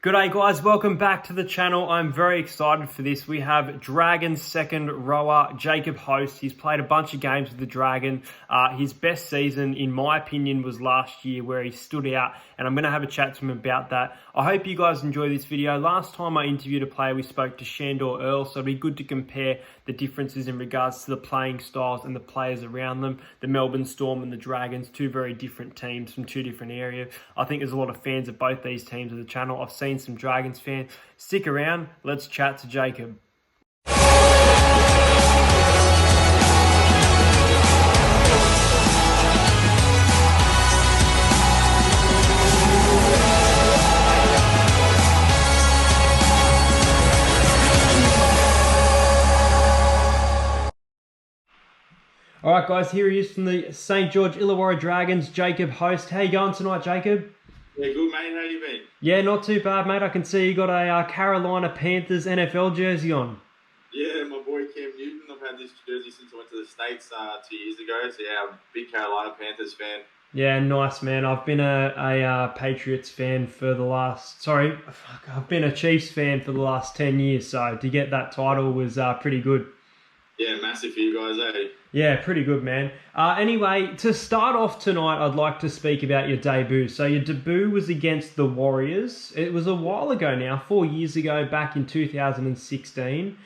G'day guys, welcome back to the channel. I'm very excited for this. We have Dragons second rower, Jacob Host. He's played a bunch of games with the Dragon. His best season, in my opinion, was last year where he stood out, and I'm going to have a chat to him about that. I hope you guys enjoy this video. Last time I interviewed a player, we spoke to Shandor Earl, so it'll be good to compare the differences in regards to the playing styles and the players around them. The Melbourne Storm and the Dragons, two very different teams from two different areas. I think there's a lot of fans of both these teams of the channel. I've seen some Dragons fans. Stick around, let's chat to Jacob. All right, guys, here he is from the St. George Illawarra Dragons, Jacob Host. How you going tonight, Jacob? Yeah, good, mate. How you been? Yeah, not too bad, mate. I can see you got a Carolina Panthers NFL jersey on. Yeah, my boy Cam Newton. I've had this jersey since I went to the States 2 years ago. So, yeah, I'm a big Carolina Panthers fan. Yeah, nice, man. I've been a Patriots fan for the last... I've been a Chiefs fan for the last 10 years. So to get that title was pretty good. Yeah, massive for you guys, eh? Yeah, pretty good, man. Anyway, to start off tonight, I'd like to speak about your debut. So your debut was against the Warriors. It was a while ago now, 4 years ago, back in 2016.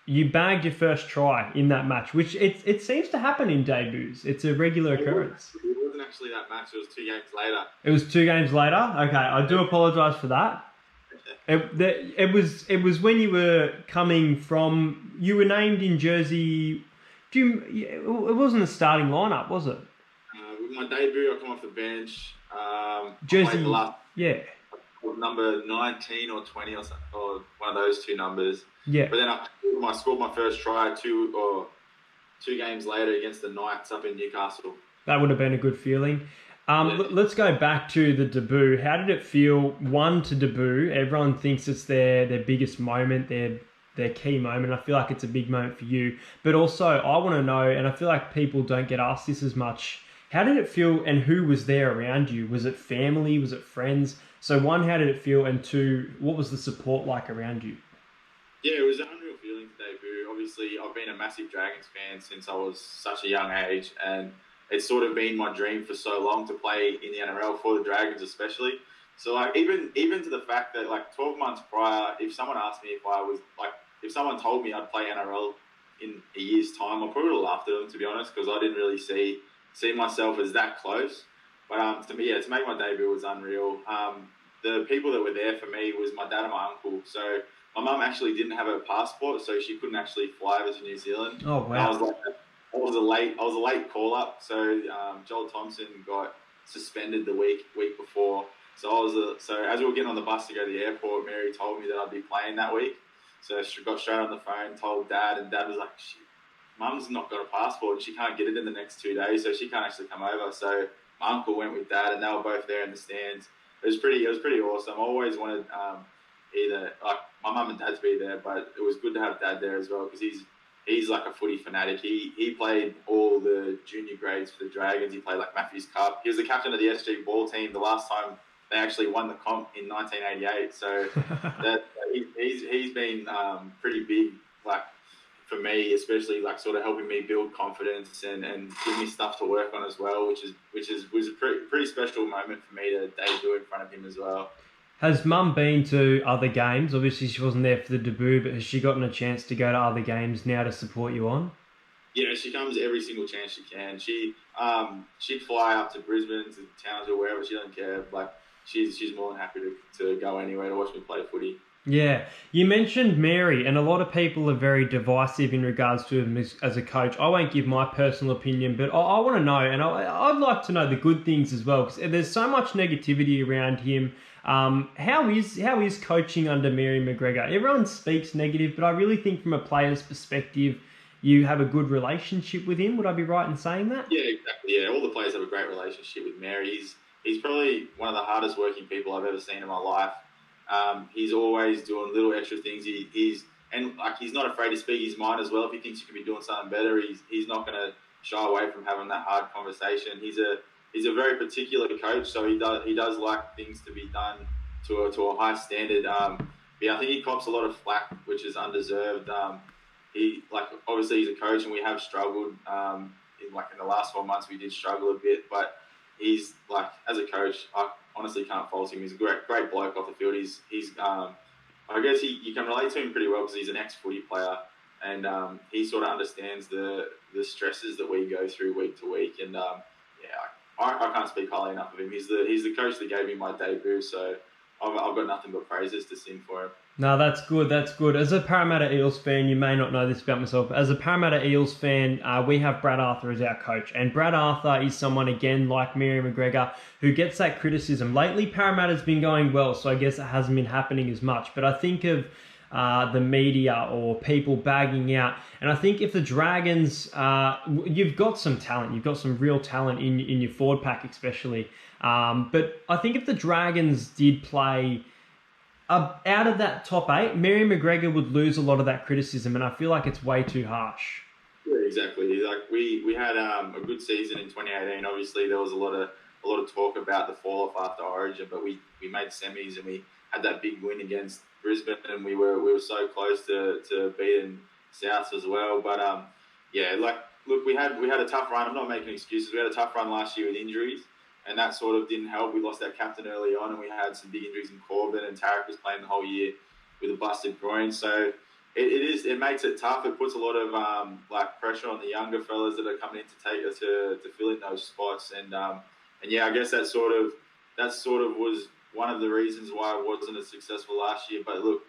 You bagged your first try in that match, which it seems to happen in debuts. It's a regular occurrence. It wasn't actually that match. It was 2 games later. It was 2 games later? Okay, I do apologise for that. It was when you were coming from... You were named in Jersey... It wasn't a starting lineup, was it? With my debut, I come off the bench. Jersey, yeah. Number 19 or 20 or something, or one of those two numbers. Yeah. But then I scored my first try 2 games later against the Knights up in Newcastle. That would have been a good feeling. Let's go back to the debut. How did it feel, to debut? Everyone thinks it's their biggest moment, their key moment. I feel like it's a big moment for you. But also, I want to know, and I feel like people don't get asked this as much, how did it feel and who was there around you? Was it family? Was it friends? So 1, how did it feel? And 2, what was the support like around you? Yeah, it was an unreal feeling to debut. Obviously, I've been a massive Dragons fan since I was such a young age, and it's sort of been my dream for so long to play in the NRL for the Dragons especially. So like even to the fact that like 12 months prior, if someone asked me if someone told me I'd play NRL in a year's time, I probably would have laughed at them, to be honest, because I didn't really see myself as that close. But to me, to make my debut was unreal. The people that were there for me was my dad and my uncle. So my mum actually didn't have a passport, so she couldn't actually fly over to New Zealand. Oh wow! I was a late call up. So Joel Thompson got suspended the week before. So so as we were getting on the bus to go to the airport, Mary told me that I'd be playing that week. So she got straight on the phone, told Dad, and Dad was like, Mum's not got a passport and she can't get it in the next 2 days, so she can't actually come over. So my uncle went with Dad, and they were both there in the stands. It was pretty awesome. I always wanted either like my mum and Dad to be there, but it was good to have Dad there as well because he's like a footy fanatic. He played all the junior grades for the Dragons. He played like Matthews Cup. He was the captain of the SG ball team the last time they actually won the comp in 1988. So he's been pretty big, like for me, especially like sort of helping me build confidence and give me stuff to work on as well, which was a pretty special moment for me to debut in front of him as well. Has Mum been to other games? Obviously, she wasn't there for the debut, but has she gotten a chance to go to other games now to support you on? Yeah, she comes every single chance she can. She'd fly up to Brisbane, to Townsville, wherever. She doesn't care. Like she's more than happy to go anywhere to watch me play footy. Yeah, you mentioned Mary, and a lot of people are very divisive in regards to him as a coach. I won't give my personal opinion, but I want to know, and I'd like to know the good things as well, because there's so much negativity around him. How is coaching under Mary McGregor? Everyone speaks negative, but I really think from a player's perspective, you have a good relationship with him. Would I be right in saying that? Yeah, exactly. Yeah, all the players have a great relationship with Mary. He's probably one of the hardest working people I've ever seen in my life. He's always doing little extra things. He's not afraid to speak his mind as well. If he thinks you could be doing something better, he's not going to shy away from having that hard conversation. He's a very particular coach, so he does like things to be done to a high standard. Yeah, I think he cops a lot of flack, which is undeserved. He obviously he's a coach, and we have struggled. In the last 4 months, we did struggle a bit, but he's as a coach, I honestly can't fault him. He's a great bloke off the field. I guess you can relate to him pretty well because he's an ex-footy player, and he sort of understands the stresses that we go through week to week. And I can't speak highly enough of him. He's the coach that gave me my debut, so I've got nothing but praises to sing for him. No, that's good. That's good. As a Parramatta Eels fan, you may not know this about myself. As a Parramatta Eels fan, we have Brad Arthur as our coach. And Brad Arthur is someone, again, like Mary McGregor, who gets that criticism. Lately, Parramatta's been going well, so I guess it hasn't been happening as much. But I think of the media or people bagging out. And I think if the Dragons, you've got some talent. You've got some real talent in your forward pack especially. But I think if the Dragons did play out of that top 8, Mary McGregor would lose a lot of that criticism, and I feel like it's way too harsh. Yeah, exactly. We had a good season in 2018. Obviously, there was a lot of talk about the fall off after Origin, but we made semis and we had that big win against Brisbane, and we were so close to beating South as well. But look, we had a tough run. I'm not making excuses. We had a tough run last year with injuries, and that sort of didn't help. We lost our captain early on, and we had some big injuries in Corbin, and Tarek was playing the whole year with a busted groin. So it makes it tough. It puts a lot of pressure on the younger fellas that are coming in to fill in those spots. And I guess that sort of was one of the reasons why it wasn't as successful last year. But look,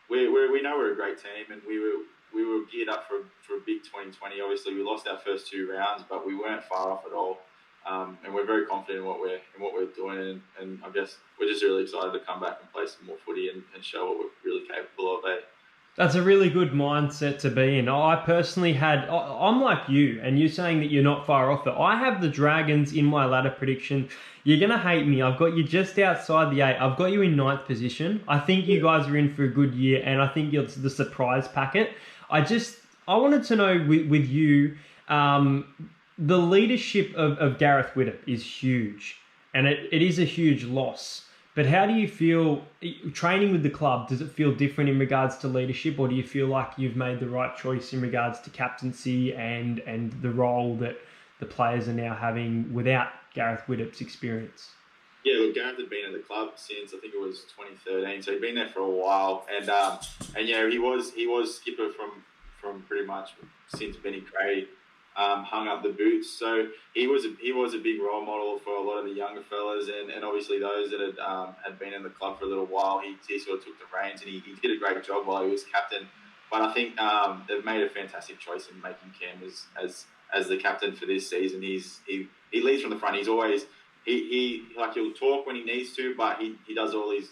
we know we're a great team, and we were geared up for a big 2020. Obviously, we lost our first 2 rounds, but we weren't far off at all. And we're very confident in what we're doing, and I guess we're just really excited to come back and play some more footy and show what we're really capable of. That's a really good mindset to be in. I personally I'm like you, and you're saying that you're not far off it. I have the Dragons in my ladder prediction. You're going to hate me. I've got you just outside the 8. I've got you in 9th position. I think you guys are in for a good year, and I think you're the surprise packet. I wanted to know with you, the leadership of Gareth Widdop is huge, and it is a huge loss. But how do you feel training with the club? Does it feel different in regards to leadership, or do you feel like you've made the right choice in regards to captaincy and the role that the players are now having without Gareth Widdop's experience? Yeah, look, Gareth had been at the club since I think it was 2013, so he'd been there for a while, and he was skipper from pretty much since Benny Cray hung up the boots. So he was a big role model for a lot of the younger fellas, and obviously those that had been in the club for a little while. He sort of took the reins, and he did a great job while he was captain. But I think they've made a fantastic choice in making Cam as the captain for this season. He leads from the front. He's always he'll talk when he needs to, but he does all his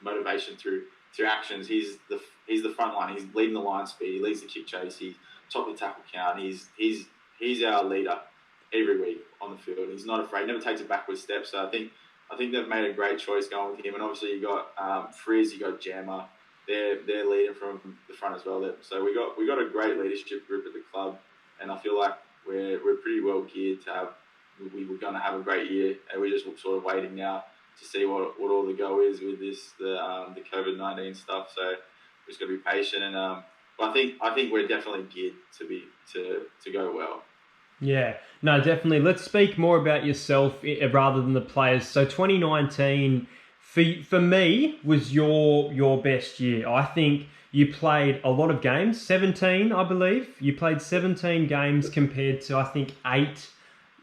motivation through actions. He's the front line. He's leading the line speed. He leads the kick chase. He's top of the tackle count. He's our leader every week on the field. He's not afraid. Never takes a backward step. So I think they've made a great choice going with him. And obviously you got Frizz, you got Jammer. They're leading from the front as well. So we got a great leadership group at the club, and I feel like we're pretty well geared to have. We were going to have a great year, and we're just sort of waiting now to see what all the go is with the COVID-19 stuff. So we're just got to be patient, and but I think we're definitely geared to go well. Yeah, no, definitely. Let's speak more about yourself rather than the players. So 2019 for me was your best year. I think you played a lot of games, 17, I believe. You played 17 games compared to, I think, 8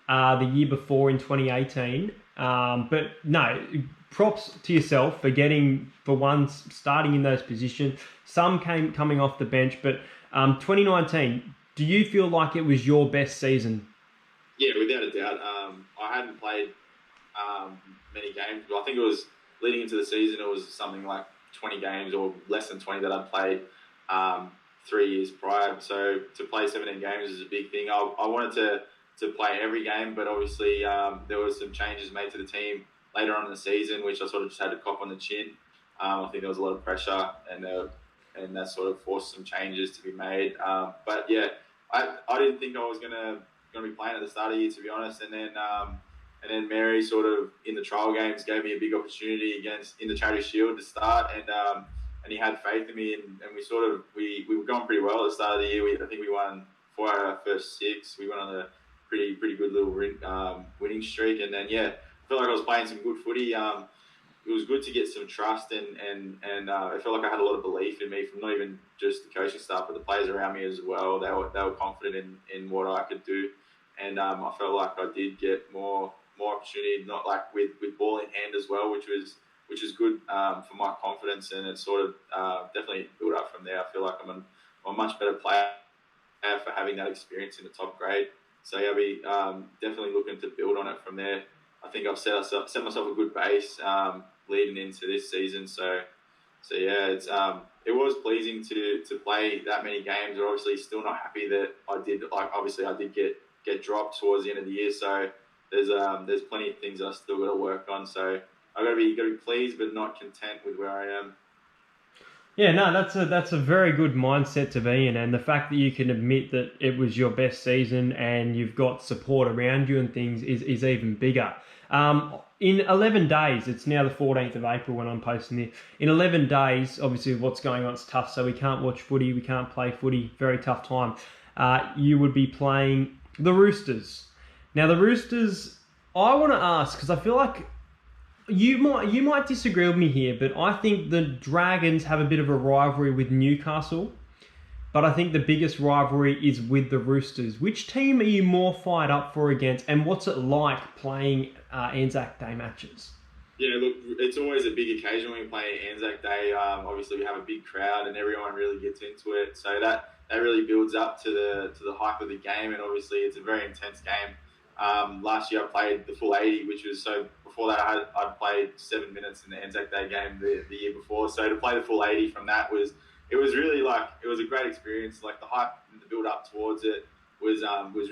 the year before in 2018. But no, props to yourself for starting in those positions. Some coming off the bench, but 2019, do you feel like it was your best season? Yeah, without a doubt. I hadn't played many games, but I think it was leading into the season. It was something like 20 games or less than 20 that I'd played 3 years prior. So to play 17 games is a big thing. I wanted to play every game, but obviously there was some changes made to the team later on in the season, which I sort of just had to cop on the chin. I think there was a lot of pressure, and that sort of forced some changes to be made. But yeah, I didn't think I was gonna be playing at the start of the year, to be honest. And then And then Mary sort of in the trial games gave me a big opportunity in the Charity Shield to start, and he had faith in me, and we were going pretty well at the start of the year. I think we won 4 out of our first 6. We went on a pretty good little winning streak, and then I felt like I was playing some good footy. It was good to get some trust, and I felt like I had a lot of belief in me from not even just the coaching staff, but the players around me as well. They were confident in what I could do, and I felt like I did get more opportunity, not like with ball in hand as well, which is good for my confidence, and it sort of definitely built up from there. I feel like I'm a much better player for having that experience in the top grade. So I'll be definitely looking to build on it from there. I think I've set myself a good base leading into this season. So it was pleasing to play that many games. But obviously, still not happy that I did get dropped towards the end of the year. So there's plenty of things I still got to work on. So I've got to be pleased, but not content with where I am. Yeah, no, that's a very good mindset to be in, and the fact that you can admit that it was your best season and you've got support around you and things is even bigger. In 11 days, it's now the 14th of April when I'm posting this. In 11 days, obviously what's going on, it's tough, so we can't watch footy, we can't play footy, very tough time. You would be playing the Roosters. Now the Roosters, I want to ask, because I feel like you might disagree with me here, but I think the Dragons have a bit of a rivalry with Newcastle. But I think the biggest rivalry is with the Roosters. Which team are you more fired up for against, and what's it like playing Anzac Day matches? Yeah, look, it's always a big occasion when we play Anzac Day. Obviously, we have a big crowd, and everyone really gets into it. So that really builds up to the hype of the game, and obviously, it's a very intense game. Last year, I played the full 80, which was so. Before that, I'd played 7 minutes in the Anzac Day game the year before. So to play the full 80 from that was really it was a great experience. Like the hype and the build up towards it was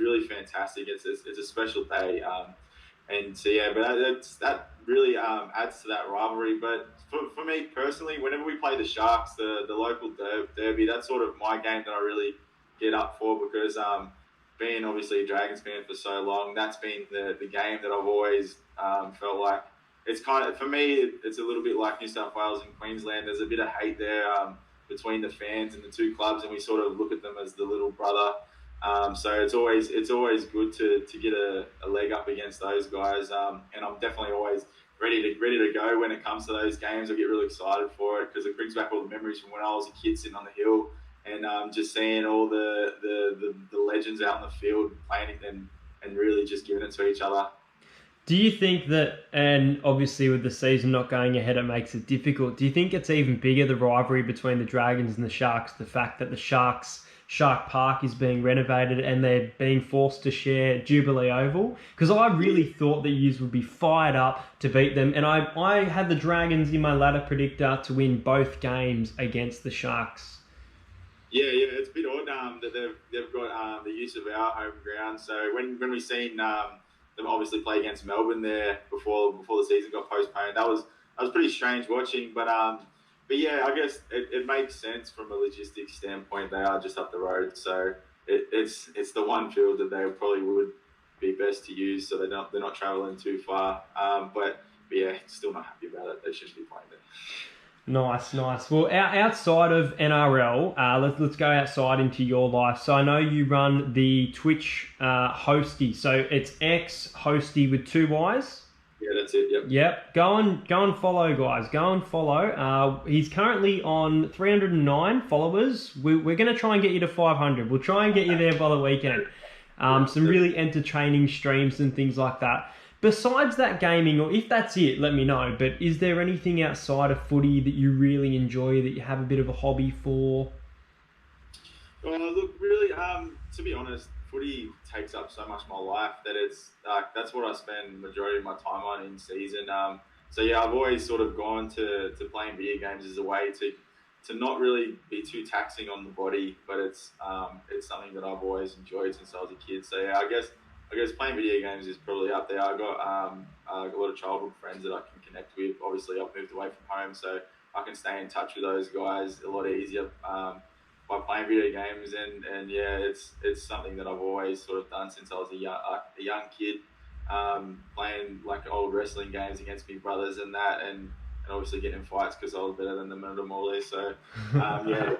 really fantastic. It's a special day, and so but that really adds to that rivalry. But for me personally, whenever we play the Sharks, the local derby, that's sort of my game that I really get up for, because being obviously a Dragons fan for so long, that's been the game that I've always felt like. It's kind of, for me, it's a little bit like New South Wales and Queensland. There's a bit of hate there between the fans and the two clubs, and we sort of look at them as the little brother. So it's always good to get a leg up against those guys, and I'm definitely always ready to go when it comes to those games. I get really excited for it because it brings back all the memories from when I was a kid sitting on the hill, and just seeing all the legends out in the field playing and really just giving it to each other. Do you think that, and obviously with the season not going ahead, it makes it difficult, do you think it's even bigger, the rivalry between the Dragons and the Sharks, the fact that the Shark Park is being renovated and they're being forced to share Jubilee Oval? Because I really thought that you would be fired up to beat them, and I had the Dragons in my ladder predictor to win both games against the Sharks. Yeah, it's a bit odd that they've got the use of our home ground. So when we seen them obviously play against Melbourne there before the season got postponed, that was pretty strange watching. But yeah, I guess it makes sense from a logistics standpoint. They are just up the road, so it's the one field that they probably would be best to use, so they're not travelling too far. But yeah, still not happy about it. They shouldn't be playing there. Nice. Well, outside of NRL, let's go outside into your life. So I know you run the Twitch Hosty. So it's X Hosty with 2 Y's. Yeah, that's it. Yep. Go and follow, guys. Go and follow. He's currently on 309 followers. We're going to try and get you to 500. We'll try and get you there by the weekend. Some really entertaining streams and things like that. Besides that gaming, or if that's it, let me know. But is there anything outside of footy that you really enjoy, that you have a bit of a hobby for? Well, look, really, to be honest, footy takes up so much of my life that it's that's what I spend the majority of my time on in season. So yeah, I've always sort of gone to playing video games as a way to not really be too taxing on the body, but it's something that I've always enjoyed since I was a kid. So yeah, I guess playing video games is probably up there. I've got a lot of childhood friends that I can connect with. Obviously, I've moved away from home, so I can stay in touch with those guys a lot easier by playing video games. And yeah, it's something that I've always sort of done since I was a young kid. playing like old wrestling games against me brothers and that, and obviously getting in fights because I was better than them and them all there. So yeah,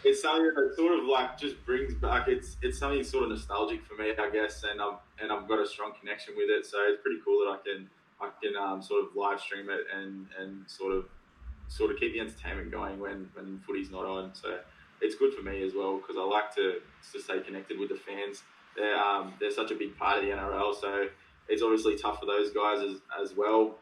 it's something that sort of like just brings back. It's something sort of nostalgic for me, I guess, and I've got a strong connection with it. So it's pretty cool that I can sort of live stream it and sort of keep the entertainment going when footy's not on. So it's good for me as well because I like to stay connected with the fans. They're such a big part of the NRL, so it's obviously tough for those guys as well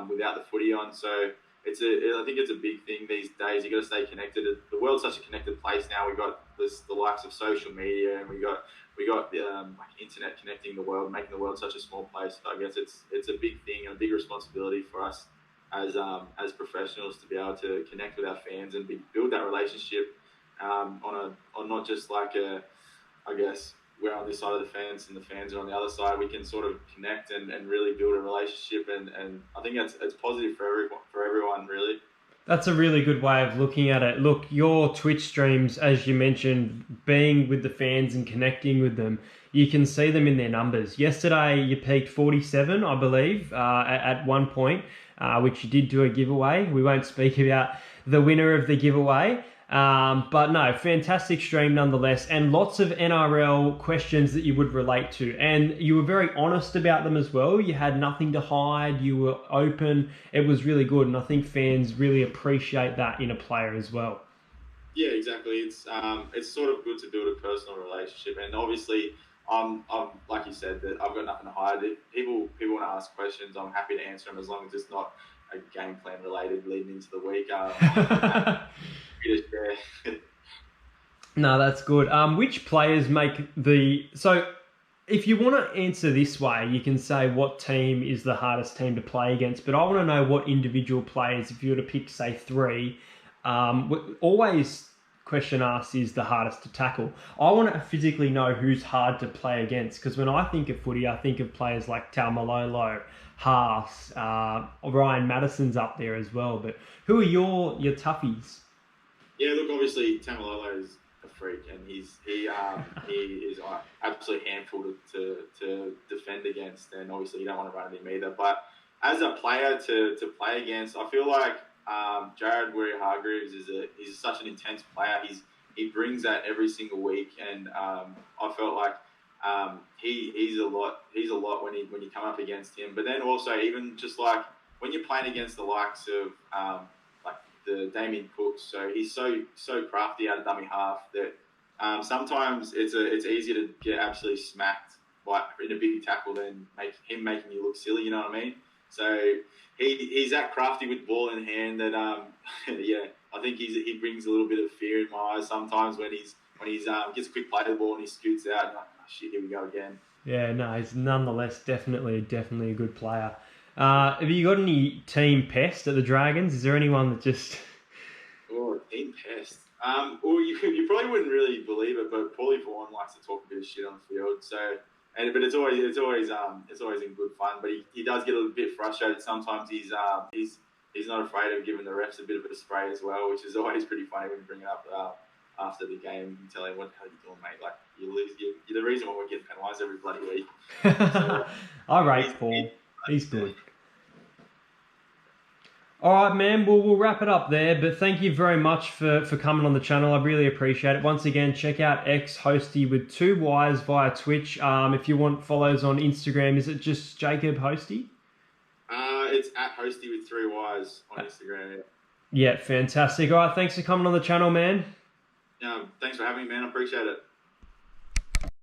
without the footy on. So I think it's a big thing these days. You got to stay connected. The world's such a connected place now. We got the likes of social media, and we got like internet connecting the world, making the world such a small place. So I guess it's a big thing and a big responsibility for us as professionals to be able to connect with our fans and build that relationship on not just like I guess we're on this side of the fence and the fans are on the other side. We can sort of connect and really build a relationship, and I think it's positive for everyone really. That's a really good way of looking at it. Look, your Twitch streams, as you mentioned, being with the fans and connecting with them, you can see them in their numbers. Yesterday, you peaked 47, I believe, at one point, which you did do a giveaway. We won't speak about the winner of the giveaway. But no, fantastic stream nonetheless, and lots of NRL questions that you would relate to. And you were very honest about them as well. You had nothing to hide. You were open. It was really good, and I think fans really appreciate that in a player as well. Yeah, exactly. It's sort of good to build a personal relationship, and obviously, I'm like you said that I've got nothing to hide. If people want to ask questions, I'm happy to answer them as long as it's not a game plan related leading into the week. No, that's good. Which players make so if you want to answer this way, you can say what team is the hardest team to play against, but I want to know what individual players, if you were to pick, say, 3, always question asked is the hardest to tackle. I want to physically know who's hard to play against, because when I think of footy, I think of players like Taumalolo, Haas, Ryan Madison's up there as well, but who are your toughies? Yeah, look, obviously Tamalolo is a freak, and he is an absolute handful to defend against, and obviously you don't want to run into him either. But as a player to play against, I feel like Jared Warrior-Hargreaves he's such an intense player. He brings that every single week, and I felt like he's a lot when you come up against him. But then also even just like when you're playing against the likes of the Damien Cooks, so he's so crafty out of dummy half that sometimes it's easier to get absolutely smacked in a big tackle than making you look silly. You know what I mean? So he's that crafty with ball in hand that yeah, I think he brings a little bit of fear in my eyes sometimes when he's gets a quick play to the ball and he scoots out and like, oh shit, here we go again. Yeah, no, he's nonetheless definitely a good player. Have you got any team pest at the Dragons? Is there anyone that just... Oh, team pest. Well, you probably wouldn't really believe it, but Paulie Vaughan likes to talk a bit of shit on the field. So, but it's always in good fun. But he does get a little bit frustrated sometimes. He's not afraid of giving the refs a bit of a spray as well, which is always pretty funny when you bring it up after the game and tell him, what the hell are you doing, mate? Like, you're the reason why we're getting penalised every bloody week. So, I rate Paul. He's good. All right, man. Well, we'll wrap it up there. But thank you very much for coming on the channel. I really appreciate it. Once again, check out xHosty with 2 Ys via Twitch. If you want follows on Instagram, is it just Jacob Hosty? It's at Hosty with 3 Ys on Instagram. Yeah, fantastic. All right, thanks for coming on the channel, man. Thanks for having me, man. I appreciate it.